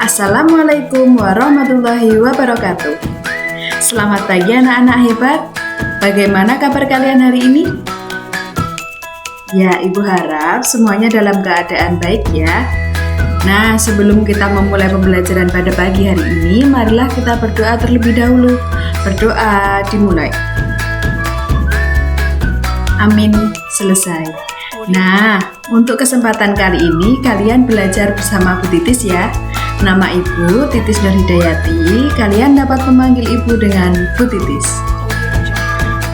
Assalamualaikum warahmatullahi wabarakatuh. Selamat pagi anak-anak hebat. Bagaimana kabar kalian hari ini? Ya, Ibu harap semuanya dalam keadaan baik ya. Nah, sebelum kita memulai pembelajaran pada pagi hari ini, marilah kita berdoa terlebih dahulu. Berdoa dimulai. Amin, selesai. Nah, untuk kesempatan kali ini kalian belajar bersama Bu Titis ya. Nama Ibu Titis Nur Hidayati. Kalian dapat memanggil Ibu dengan Bu Titis.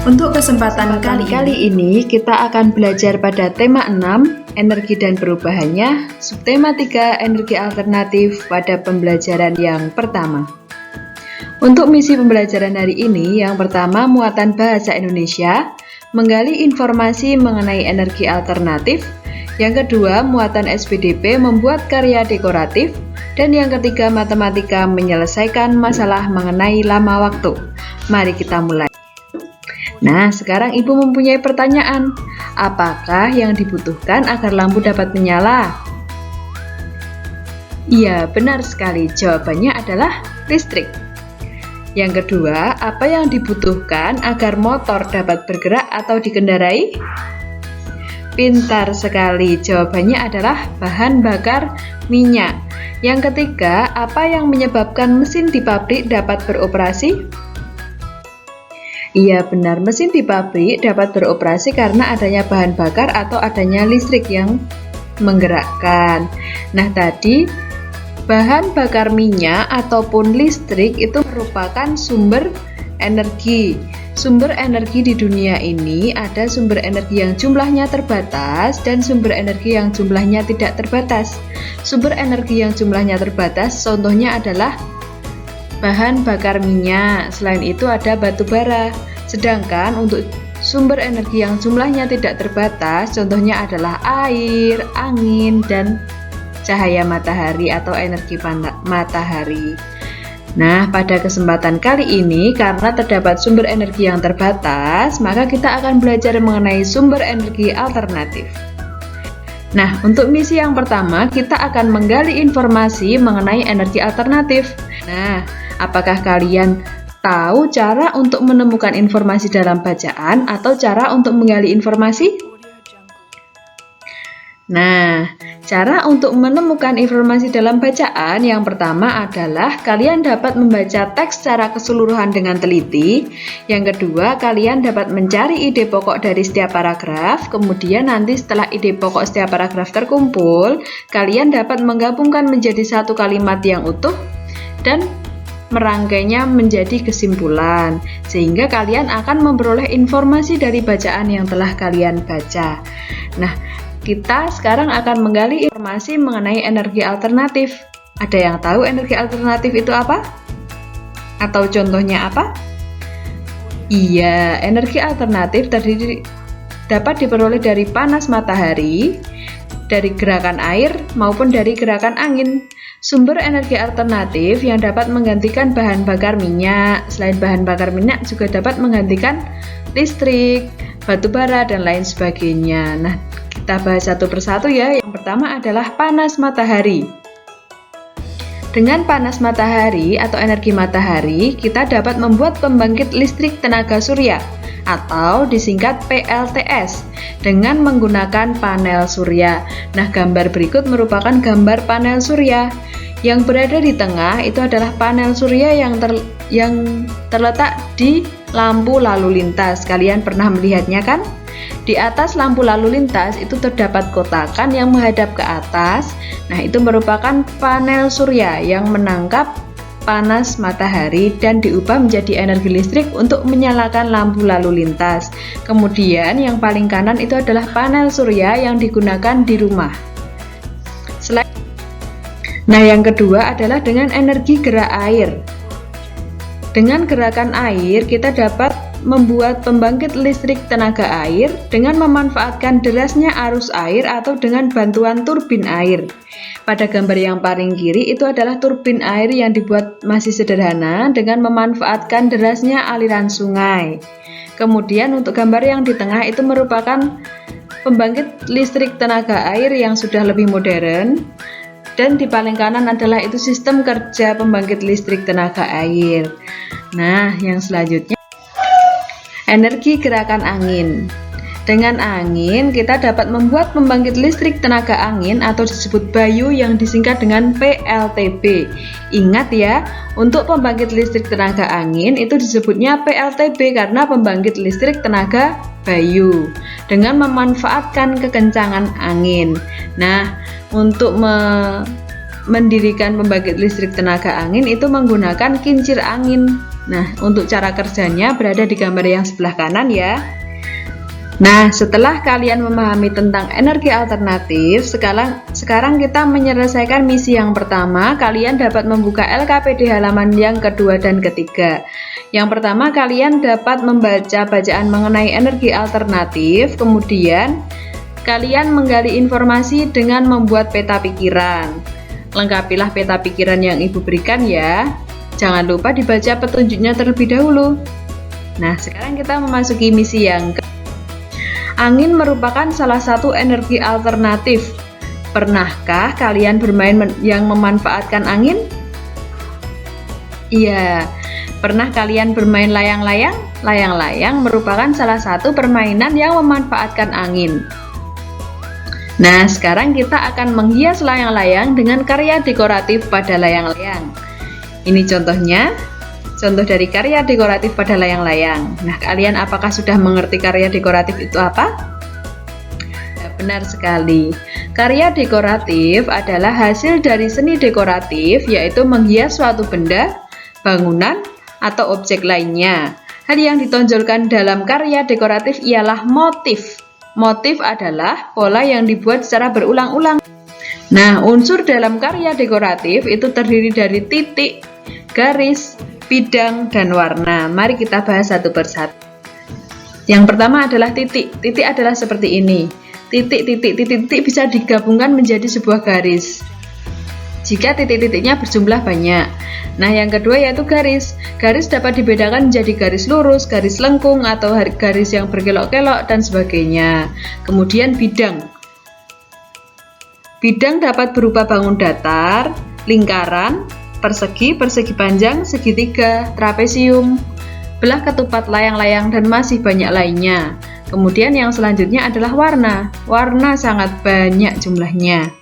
Untuk kesempatan kali ini kita akan belajar pada tema 6, energi dan perubahannya, subtema 3, energi alternatif pada pembelajaran yang pertama. Untuk misi pembelajaran hari ini, yang pertama muatan bahasa Indonesia, menggali informasi mengenai energi alternatif. Yang kedua, muatan SPDP membuat karya dekoratif. Dan yang ketiga, matematika menyelesaikan masalah mengenai lama waktu. Mari kita mulai. Nah, sekarang Ibu mempunyai pertanyaan. Apakah yang dibutuhkan agar lampu dapat menyala? Iya, benar sekali. Jawabannya adalah listrik. Yang kedua, apa yang dibutuhkan agar motor dapat bergerak atau dikendarai? Pintar sekali, jawabannya adalah bahan bakar minyak. Yang ketiga, apa yang menyebabkan mesin di pabrik dapat beroperasi? Iya benar, mesin di pabrik dapat beroperasi karena adanya bahan bakar atau adanya listrik yang menggerakkan. Nah tadi, bahan bakar minyak ataupun listrik itu merupakan sumber energi. Sumber energi di dunia ini ada sumber energi yang jumlahnya terbatas dan sumber energi yang jumlahnya tidak terbatas. Sumber energi yang jumlahnya terbatas contohnya adalah bahan bakar minyak, selain itu ada batu bara. Sedangkan untuk sumber energi yang jumlahnya tidak terbatas contohnya adalah air, angin, dan cahaya matahari atau energi matahari. Nah, pada kesempatan kali ini, karena terdapat sumber energi yang terbatas, maka kita akan belajar mengenai sumber energi alternatif. Nah, untuk misi yang pertama, kita akan menggali informasi mengenai energi alternatif. Nah, apakah kalian tahu cara untuk menemukan informasi dalam bacaan atau cara untuk menggali informasi? Nah, cara untuk menemukan informasi dalam bacaan yang pertama adalah kalian dapat membaca teks secara keseluruhan dengan teliti. Yang kedua, kalian dapat mencari ide pokok dari setiap paragraf. Kemudian nanti setelah ide pokok setiap paragraf terkumpul, kalian dapat menggabungkan menjadi satu kalimat yang utuh dan merangkainya menjadi kesimpulan, sehingga kalian akan memperoleh informasi dari bacaan yang telah kalian baca. Nah, kita sekarang akan menggali informasi mengenai energi alternatif. Ada yang tahu energi alternatif itu apa? Atau contohnya apa? Iya, energi alternatif dapat diperoleh dari panas matahari, dari gerakan air, maupun dari gerakan angin. Sumber energi alternatif yang dapat menggantikan bahan bakar minyak. Selain bahan bakar minyak juga dapat menggantikan listrik, batu bara, dan lain sebagainya. Nah, kita bahas satu persatu ya. Yang pertama adalah panas matahari. Dengan panas matahari atau energi matahari, kita dapat membuat pembangkit listrik tenaga surya atau disingkat PLTS dengan menggunakan panel surya. Nah, gambar berikut merupakan gambar panel surya. Yang berada di tengah itu adalah panel surya yang terletak di lampu lalu lintas. Kalian pernah melihatnya kan? Di atas lampu lalu lintas itu terdapat kotakan yang menghadap ke atas. Nah, itu merupakan panel surya yang menangkap panas matahari dan diubah menjadi energi listrik untuk menyalakan lampu lalu lintas. Kemudian yang paling kanan itu adalah panel surya yang digunakan di rumah. Nah, yang kedua adalah dengan energi gerak air. Dengan gerakan air, kita dapat membuat pembangkit listrik tenaga air dengan memanfaatkan derasnya arus air atau dengan bantuan turbin air. Pada gambar yang paling kiri itu adalah turbin air yang dibuat masih sederhana dengan memanfaatkan derasnya aliran sungai. Kemudian untuk gambar yang di tengah itu merupakan pembangkit listrik tenaga air yang sudah lebih modern. dan di paling kanan adalah itu sistem kerja pembangkit listrik tenaga air. Nah, yang selanjutnya energi gerakan angin. Dengan angin, kita dapat membuat pembangkit listrik tenaga angin atau disebut Bayu yang disingkat dengan PLTB. Ingat ya, untuk pembangkit listrik tenaga angin itu disebutnya PLTB karena pembangkit listrik tenaga Bayu dengan memanfaatkan kekencangan angin. Nah, untuk mendirikan pembangkit listrik tenaga angin itu menggunakan kincir angin. Nah, untuk cara kerjanya berada di gambar yang sebelah kanan ya. Nah, setelah kalian memahami tentang energi alternatif, sekarang kita menyelesaikan misi yang pertama. Kalian dapat membuka LKPD halaman yang kedua dan ketiga. Yang pertama, kalian dapat membaca bacaan mengenai energi alternatif. Kemudian, kalian menggali informasi dengan membuat peta pikiran. Lengkapilah peta pikiran yang Ibu berikan ya. Jangan lupa dibaca petunjuknya terlebih dahulu. Nah, sekarang kita memasuki misi yang Angin merupakan salah satu energi alternatif. Pernahkah kalian bermain yang memanfaatkan angin? Iya, pernah kalian bermain layang-layang? Layang-layang merupakan salah satu permainan yang memanfaatkan angin. Nah, sekarang kita akan menghias layang-layang dengan karya dekoratif pada layang-layang. Ini contohnya. Contoh dari karya dekoratif pada layang-layang. Nah, kalian apakah sudah mengerti karya dekoratif itu apa? Ya, benar sekali. Karya dekoratif adalah hasil dari seni dekoratif, yaitu menghias suatu benda, bangunan, atau objek lainnya. Hal yang ditonjolkan dalam karya dekoratif ialah motif. Motif adalah pola yang dibuat secara berulang-ulang. Nah, unsur dalam karya dekoratif itu terdiri dari titik, garis, bidang, dan warna. Mari kita bahas satu persatu. Yang pertama adalah titik. Titik adalah seperti ini. Titik bisa digabungkan menjadi sebuah garis jika titik-titiknya berjumlah banyak. Nah, yang kedua yaitu garis. Garis dapat dibedakan menjadi garis lurus, garis lengkung, atau garis yang berkelok-kelok, dan sebagainya. Kemudian bidang. Bidang dapat berupa bangun datar, lingkaran, persegi, persegi panjang, segitiga, trapesium, belah ketupat, layang-layang, dan masih banyak lainnya. Kemudian yang selanjutnya adalah warna. Warna sangat banyak jumlahnya.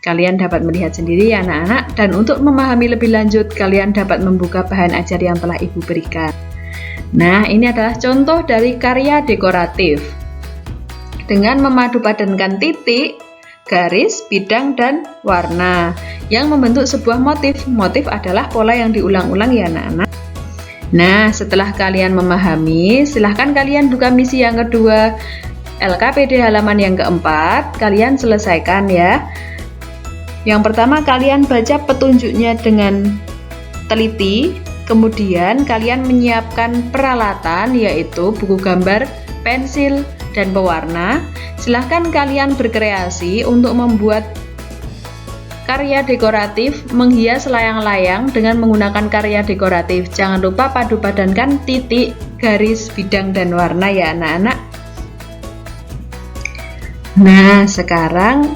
Kalian dapat melihat sendiri ya anak-anak, dan untuk memahami lebih lanjut kalian dapat membuka bahan ajar yang telah Ibu berikan. Nah, ini adalah contoh dari karya dekoratif. Dengan memadupadankan titik, garis, bidang, dan warna yang membentuk sebuah motif. Motif adalah pola yang diulang-ulang ya anak-anak. Nah, setelah kalian memahami, silahkan kalian buka misi yang kedua, LKPD halaman yang keempat. Kalian selesaikan ya. Yang pertama, kalian baca petunjuknya dengan teliti. Kemudian kalian menyiapkan peralatan, yaitu buku gambar, pensil, dan pewarna. Silahkan kalian berkreasi untuk membuat karya dekoratif menghias layang-layang dengan menggunakan karya dekoratif. Jangan lupa padupadankan titik, garis, bidang, dan warna ya anak-anak. Nah, sekarang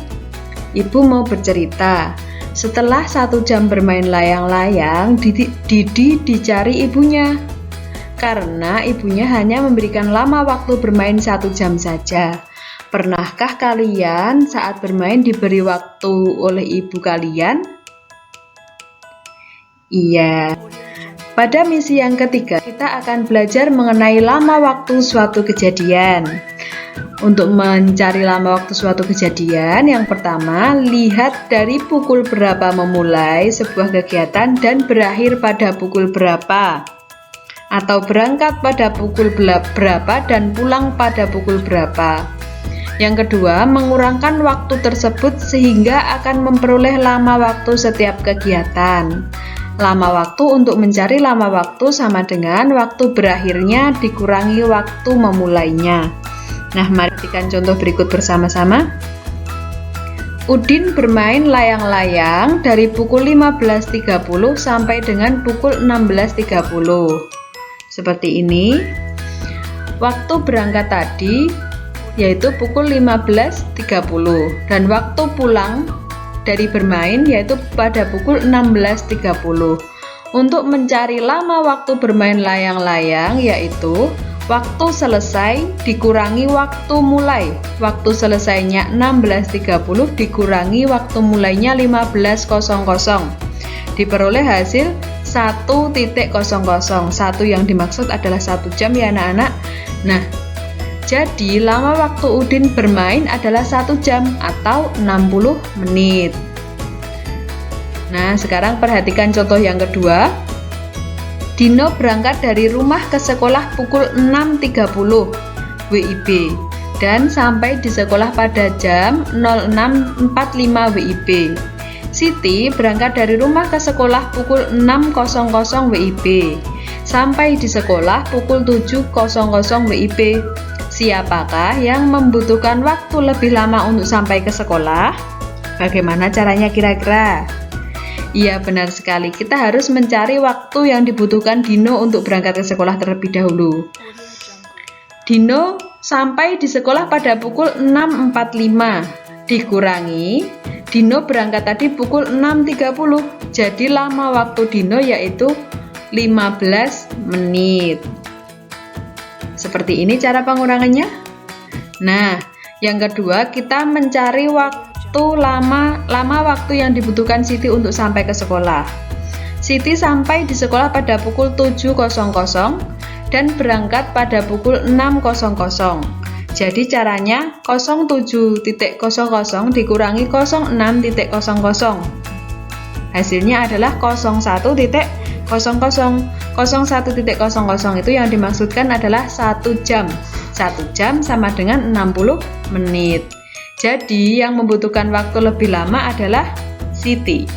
Ibu mau bercerita. Setelah 1 jam bermain layang-layang, Didi dicari ibunya. Karena ibunya hanya memberikan lama waktu bermain 1 jam saja. Pernahkah kalian saat bermain diberi waktu oleh ibu kalian? Iya. Pada misi yang ketiga, kita akan belajar mengenai lama waktu suatu kejadian. Untuk mencari lama waktu suatu kejadian, yang pertama, lihat dari pukul berapa memulai sebuah kegiatan dan berakhir pada pukul berapa. Atau berangkat pada pukul berapa dan pulang pada pukul berapa. Yang kedua, mengurangkan waktu tersebut sehingga akan memperoleh lama waktu setiap kegiatan. Lama waktu untuk mencari lama waktu sama dengan waktu berakhirnya dikurangi waktu memulainya. Nah, mari perhatikan contoh berikut bersama-sama. Udin bermain layang-layang dari pukul 15.30 sampai dengan pukul 16.30. Seperti ini. Waktu berangkat tadi yaitu pukul 15.30 dan waktu pulang dari bermain, yaitu pada pukul 16.30. Untuk mencari lama waktu bermain layang-layang, yaitu waktu selesai dikurangi waktu mulai. Waktu selesainya 16.30 dikurangi waktu mulainya 15.00. Diperoleh hasil 1.00. 1 yang dimaksud adalah 1 jam ya anak-anak. Nah, jadi lama waktu Udin bermain adalah 1 jam atau 60 menit. Nah, sekarang perhatikan contoh yang kedua. Dino berangkat dari rumah ke sekolah pukul 6.30 WIB dan sampai di sekolah pada jam 06.45 WIB. Siti berangkat dari rumah ke sekolah pukul 6.00 WIB sampai di sekolah pukul 7.00 WIB. Siapakah yang membutuhkan waktu lebih lama untuk sampai ke sekolah? Bagaimana caranya kira-kira? Iya, benar sekali. Kita harus mencari waktu yang dibutuhkan Dino untuk berangkat ke sekolah terlebih dahulu. Dino sampai di sekolah pada pukul 6.45 dikurangi Dino berangkat tadi pukul 6.30. Jadi lama waktu Dino yaitu 15 menit. Seperti ini cara pengurangannya. Nah, yang kedua kita mencari waktu lama waktu yang dibutuhkan Siti untuk sampai ke sekolah. Siti sampai di sekolah pada pukul 7.00 dan berangkat pada pukul 6.00. Jadi caranya 07.00 dikurangi 06.00. Hasilnya adalah 01.00. 01.00 itu yang dimaksudkan adalah 1 jam. 1 jam sama dengan 60 menit. Jadi yang membutuhkan waktu lebih lama adalah Siti.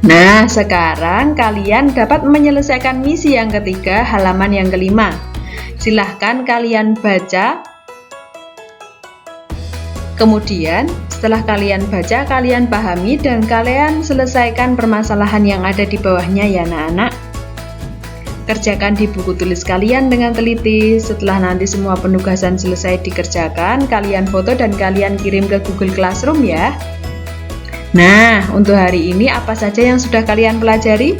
Nah, sekarang kalian dapat menyelesaikan misi yang ketiga, halaman yang kelima. Silahkan kalian baca. Kemudian, setelah kalian baca, kalian pahami dan kalian selesaikan permasalahan yang ada di bawahnya ya anak-anak. Kerjakan di buku tulis kalian dengan teliti. Setelah nanti semua penugasan selesai dikerjakan, kalian foto dan kalian kirim ke Google Classroom ya. Nah, untuk hari ini apa saja yang sudah kalian pelajari?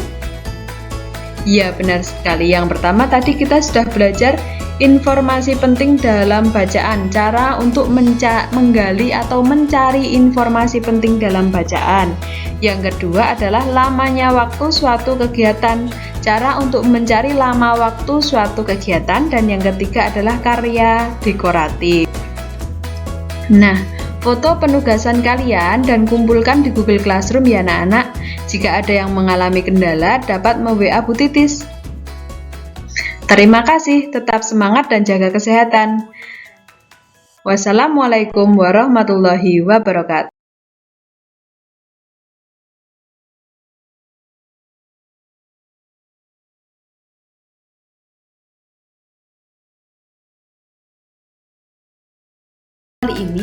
Ya, benar sekali. Yang pertama tadi kita sudah belajar informasi penting dalam bacaan, cara untuk menggali atau mencari informasi penting dalam bacaan. Yang kedua adalah lamanya waktu suatu kegiatan, cara untuk mencari lama waktu suatu kegiatan, dan yang ketiga adalah karya dekoratif. Nah, foto penugasan kalian dan kumpulkan di Google Classroom ya anak-anak. Jika ada yang mengalami kendala, dapat me-WA Bu Titis. Terima kasih, tetap semangat dan jaga kesehatan. Wassalamualaikum warahmatullahi wabarakatuh. Kali ini